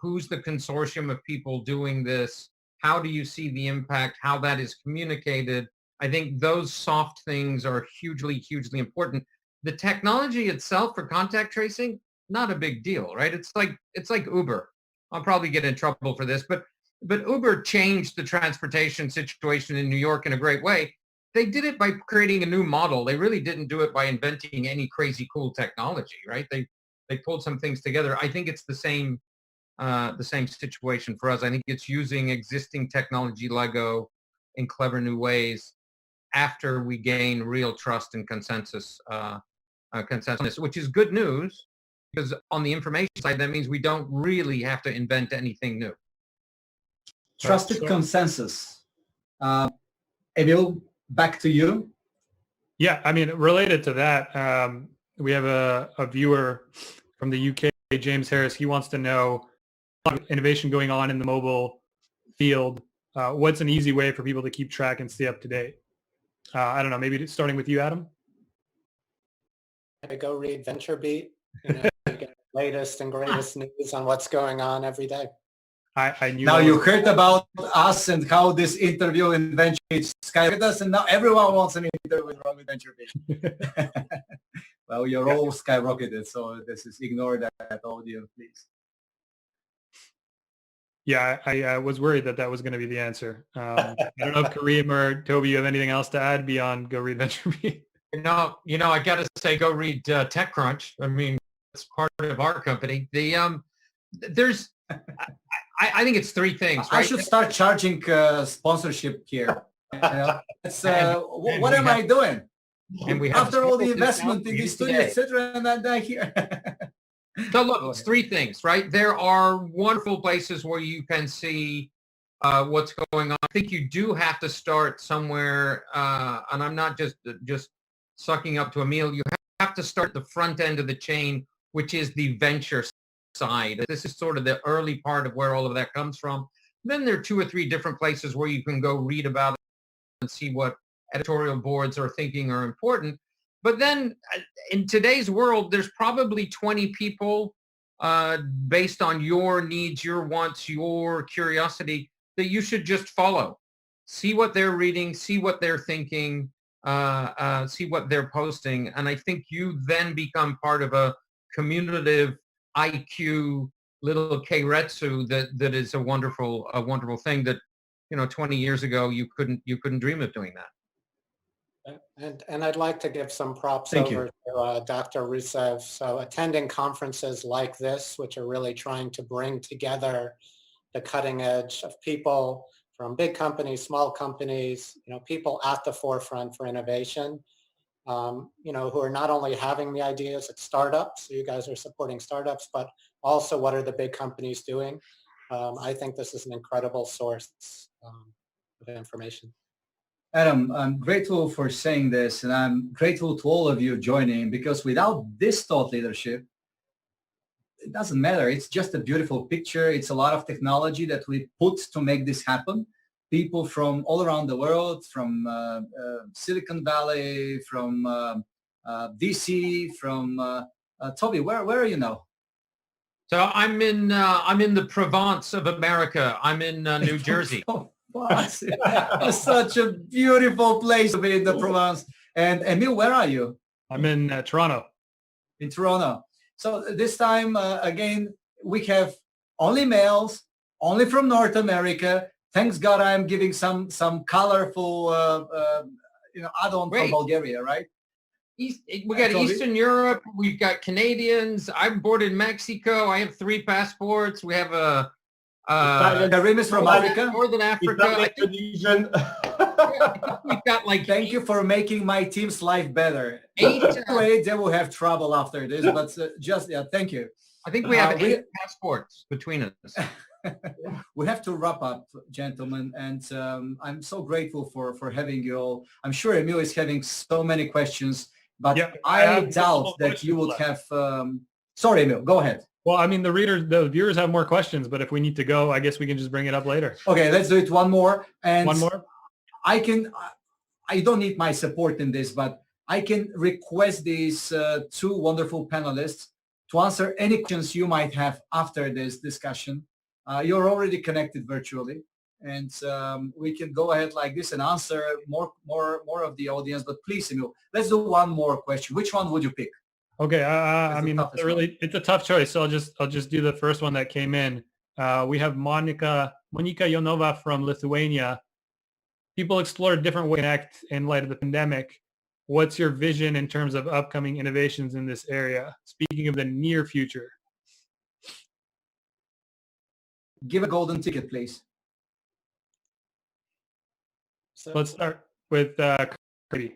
who's the consortium of people doing this, how do you see the impact, how that is communicated. I think those soft things are hugely, hugely important. The technology itself for contact tracing, not a big deal, right? It's like Uber. I'll probably get in trouble for this, but Uber changed the transportation situation in New York in a great way. They did it by creating a new model. They really didn't do it by inventing any crazy cool technology, right? They pulled some things together. I think it's the same situation for us. I think it's using existing technology Lego in clever new ways after we gain real trust and consensus, which is good news, because on the information side, that means we don't really have to invent anything new. Trusted consensus. Emil, back to you. Yeah, I mean, related to that, we have a viewer from the UK, James Harris. He wants to know innovation going on in the mobile field. What's an easy way for people to keep track and stay up to date? I don't know, maybe starting with you, Adam? I go read VentureBeat. You know, you get the latest and greatest news on what's going on every day. I knew. Now you heard about us and how this interview in VentureBeat skyrocketed us, and now everyone wants an interview with VentureBeat. Well, you're all skyrocketed, so this is ignore that audio, please. Yeah, I was worried that was going to be the answer. I don't know if Karim or Toby, you have anything else to add beyond go read VentureBeat? No, I got to say, go read TechCrunch. I mean, it's part of our company. There's, I think it's three things. Right? I should start charging sponsorship here. You know? What am I doing? And we have after all the investment in the studio, etc., and then here. So look, it's three things, right? There are wonderful places where you can see what's going on. I think you do have to start somewhere, and I'm not just sucking up to Emil. You have to start the front end of the chain, which is the venture side. This is sort of the early part of where all of that comes from. Then there are 2 or 3 different places where you can go read about it and see what editorial boards are thinking are important. But then in today's world, there's probably 20 people based on your needs, your wants, your curiosity that you should just follow. See what they're reading, see what they're thinking, see what they're posting. And I think you then become part of a communicative IQ little keiretsu that is a wonderful thing that, 20 years ago you couldn't dream of doing that. And I'd like to give some props over to Dr. Russev. So attending conferences like this, which are really trying to bring together the cutting edge of people from big companies, small companies, people at the forefront for innovation, who are not only having the ideas at startups, so you guys are supporting startups, but also what are the big companies doing? I think this is an incredible source of information. Adam, I'm grateful for saying this, and I'm grateful to all of you joining, because without this thought leadership, it doesn't matter. It's just a beautiful picture. It's a lot of technology that we put to make this happen. People from all around the world, from Silicon Valley, from DC, from Toby, where are you now? So I'm in the Provence of America. I'm in New Jersey. It's such a beautiful place to be in the Provence. And Emil, where are you? I'm in Toronto. In Toronto. So this time, again, we have only males, only from North America. Thanks God I'm giving some colorful, add-on from Bulgaria, right? We got Eastern Europe. We've got Canadians. I'm born in Mexico. I have 3 passports. We have Karim is from Africa. Northern Africa. We've got like Thank you for making my team's life better. 8. Anyway, they will have trouble after this, but thank you. I think we have we- 8 passports between us. We have to wrap up, gentlemen, and I'm so grateful for having you all. I'm sure Emil is having so many questions, but Yeah, I have doubt multiple that you would questions have. Sorry, Emil, go ahead. Well, I mean, the viewers have more questions, but if we need to go, I guess we can just bring it up later. Okay, let's do it one more. And One more? I don't need my support in this, but I can request these 2 wonderful panelists to answer any questions you might have after this discussion. You're already connected virtually, and we can go ahead like this and answer more of the audience. But please, Emil, let's do one more question. Which one would you pick? Okay, I mean, toughest it's a tough choice. So I'll just do the first one that came in. We have Monika Yonova from Lithuania. People explore different ways to connect in light of the pandemic. What's your vision in terms of upcoming innovations in this area? Speaking of the near future. Give a golden ticket, please. So, Let's start with Karim.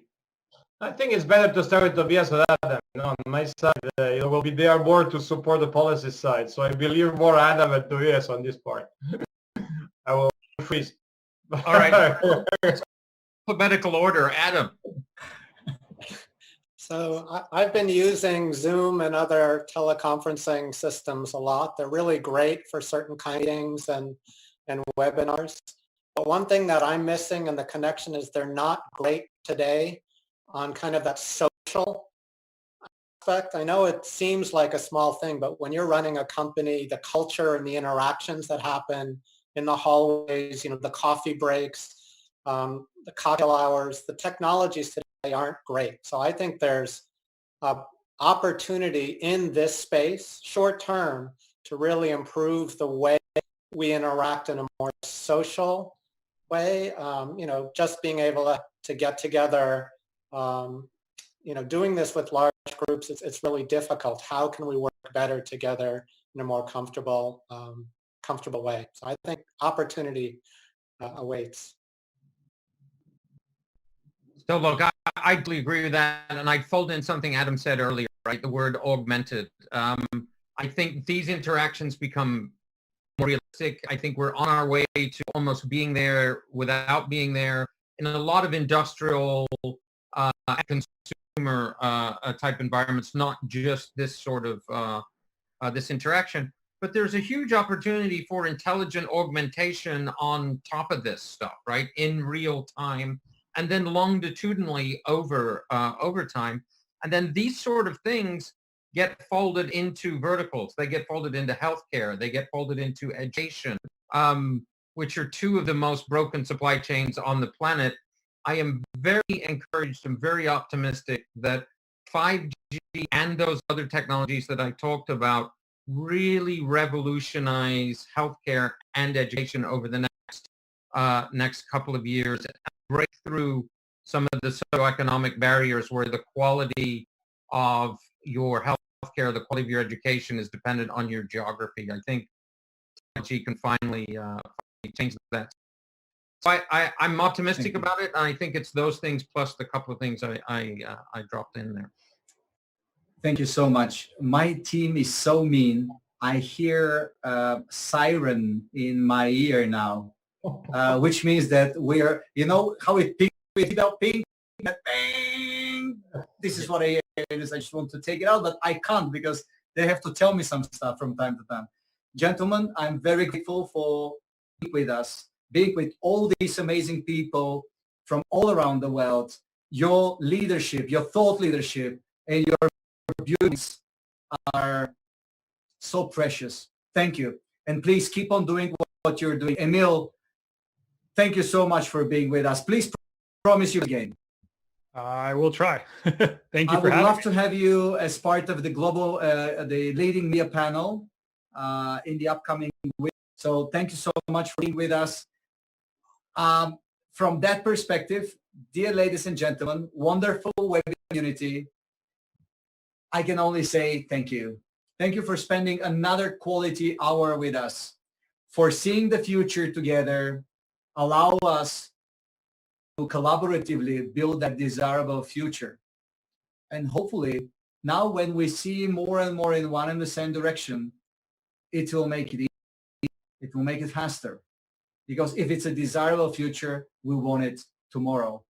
I think it's better to start with Tobias or Adam. On my side, will be there board to support the policy side. So I believe more Adam and Tobias on this part. I will freeze. All right. Alphabetical order, Adam. so I've been using Zoom and other teleconferencing systems a lot. They're really great for certain kind of meetings and webinars. But one thing that I'm missing in the connection is they're not great today on kind of that social aspect. I know it seems like a small thing, but when you're running a company, the culture and the interactions that happen in the hallways, the coffee breaks, the cocktail hours, the technologies today aren't great. So I think there's opportunity in this space, short term, to really improve the way we interact in a more social way. Just being able to get together, doing this with large groups, it's really difficult. How can we work better together in a more comfortable way? So I think opportunity awaits. So look, I totally agree with that, and I'd fold in something Adam said earlier, right? The word augmented. I think these interactions become more realistic. I think we're on our way to almost being there without being there in a lot of industrial and consumer type environments, not just this sort of this interaction. But there's a huge opportunity for intelligent augmentation on top of this stuff, right? In real time, and then longitudinally over time. And then these sort of things get folded into verticals. They get folded into healthcare. They get folded into education, which are 2 of the most broken supply chains on the planet. I am very encouraged and very optimistic that 5G and those other technologies that I talked about really revolutionize healthcare and education over the next couple of years and break through some of the socioeconomic barriers where the quality of your healthcare, the quality of your education is dependent on your geography. I think technology can finally change that. So I'm optimistic about it, and I think it's those things plus the couple of things I dropped in there. Thank you so much. My team is so mean. I hear a siren in my ear now, which means that we're, how it ping without ping, bang. This is what I hear. I just want to take it out, but I can't because they have to tell me some stuff from time to time. Gentlemen, I'm very grateful for being with us, being with all these amazing people from all around the world. Your leadership, your thought leadership, and your views are so precious. Thank you. And please keep on doing what you're doing. Emil, thank you so much for being with us. Please promise you again. I will try. Thank you I for would having love me. to have you as part of the global, the leading media panel in the upcoming week. So thank you so much for being with us. From that perspective, dear ladies and gentlemen, wonderful web community, I can only say thank you. Thank you for spending another quality hour with us, for seeing the future together. Allow us collaboratively build that desirable future. And hopefully, now when we see more and more in one and the same direction, it will make it easy. It will make it faster. Because if it's a desirable future, we want it tomorrow.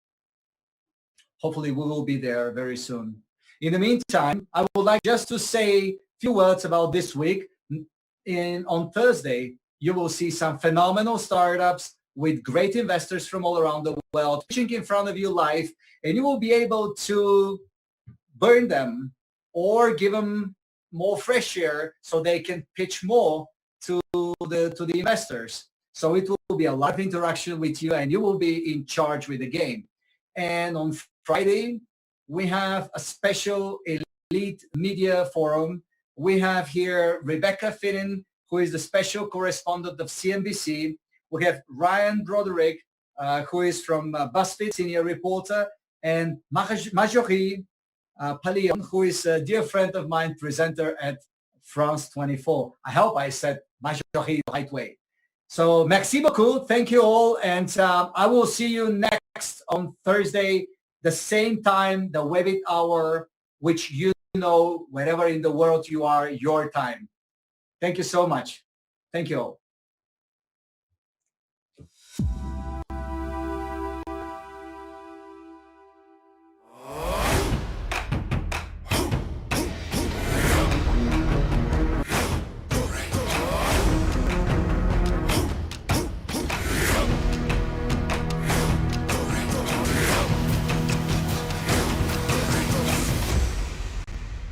Hopefully, we will be there very soon. In the meantime, I would like just to say a few words about this week. On Thursday, you will see some phenomenal startups with great investors from all around the world pitching in front of you live, and you will be able to burn them or give them more fresh air so they can pitch more to the investors. So it will be a lot of interaction with you, and you will be in charge with the game. And on Friday, we have a special elite media forum. We have here Rebecca Finnan, who is the special correspondent of CNBC. We have Ryan Broderick, who is from BuzzFeed, senior reporter, and Marjorie Palion, who is a dear friend of mine, presenter at France 24. I hope I said Marjorie the right way. So merci beaucoup. Thank you all. And I will see you next on Thursday, the same time, the WEBIT hour, which you know, wherever in the world you are, your time. Thank you so much. Thank you all.